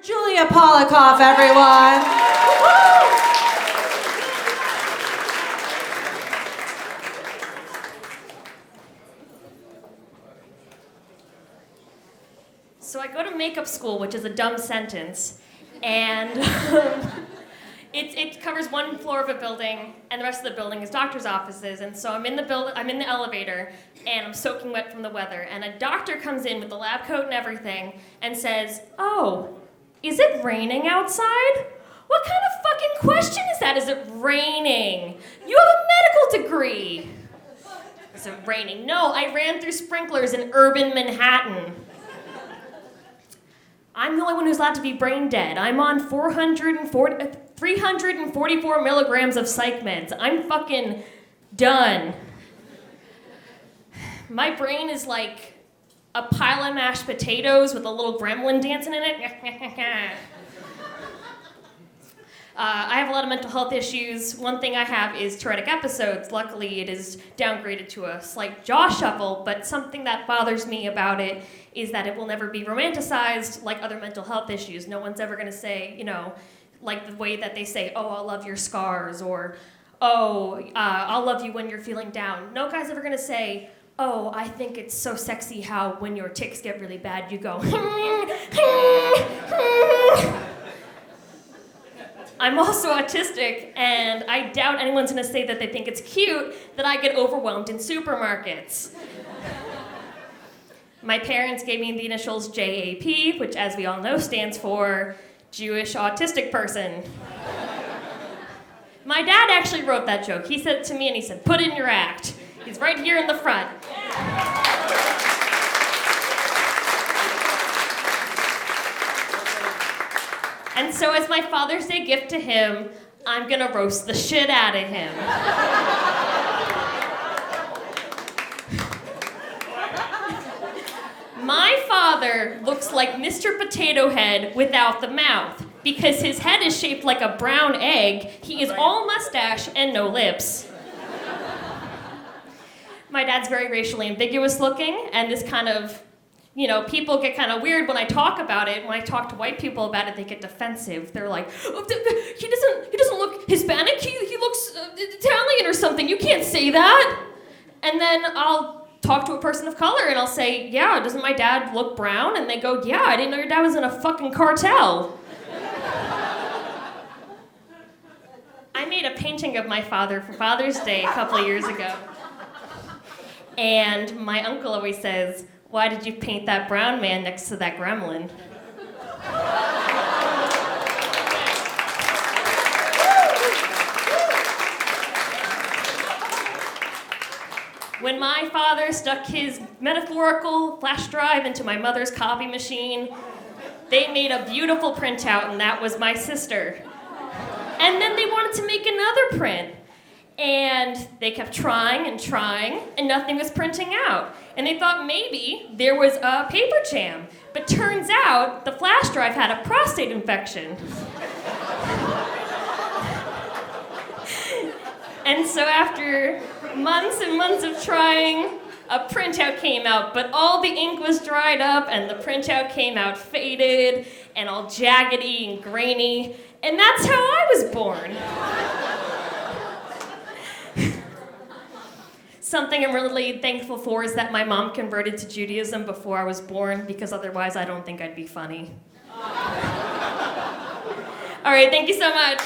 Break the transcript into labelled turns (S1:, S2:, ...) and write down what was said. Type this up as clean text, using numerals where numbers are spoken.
S1: Julia Polikoff, everyone.
S2: So I go to makeup school, which is a dumb sentence, and it covers one floor of a building, and the rest of the building is doctor's offices. And so I'm in the elevator, and I'm soaking wet from the weather. And a doctor comes in with the lab coat and everything, and says, "Oh, is it raining outside? What kind of fucking question is that? Is it raining? You have a medical degree." Is it raining? No, I ran through sprinklers in urban Manhattan. I'm the only one who's allowed to be brain dead. I'm on 344 milligrams of psych meds. I'm fucking done. My brain is like a pile of mashed potatoes with a little gremlin dancing in it. I have a lot of mental health issues. One thing I have is Tourette episodes. Luckily, it is downgraded to a slight jaw shuffle, but something that bothers me about it is that it will never be romanticized like other mental health issues. No one's ever gonna say, like the way that they say, "Oh, I'll love your scars," or, "Oh, I'll love you when you're feeling down." No guy's ever gonna say, "Oh, I think it's so sexy how when your tics get really bad, you go, I'm also autistic, and I doubt anyone's gonna say that they think it's cute that I get overwhelmed in supermarkets. My parents gave me the initials JAP, which, as we all know, stands for Jewish Autistic Person. My dad actually wrote that joke. He said it to me, and he said, "Put in your act." He's right here in the front. And so as my Father's Day gift to him, I'm gonna roast the shit out of him. My father looks like Mr. Potato Head without the mouth, because his head is shaped like a brown egg. He is all mustache and no lips. My dad's very racially ambiguous looking, and this kind of, people get kind of weird when I talk about it. When I talk to white people about it, they get defensive. They're like, "Oh, he doesn't look Hispanic, he looks Italian or something. You can't say that." And then I'll talk to a person of color and I'll say, "Yeah, doesn't my dad look brown?" And they go, "Yeah, I didn't know your dad was in a fucking cartel." I made a painting of my father for Father's Day a couple of years ago. And my uncle always says, "Why did you paint that brown man next to that gremlin?" When my father stuck his metaphorical flash drive into my mother's copy machine, they made a beautiful printout, and that was my sister. And then they wanted to make another print. And they kept trying, and nothing was printing out. And they thought maybe there was a paper jam. But turns out the flash drive had a prostate infection. And so after months and months of trying, a printout came out, but all the ink was dried up, and the printout came out faded and all jaggedy and grainy. And that's how I was born. Something I'm really thankful for is that my mom converted to Judaism before I was born, because otherwise I don't think I'd be funny. All right, thank you so much.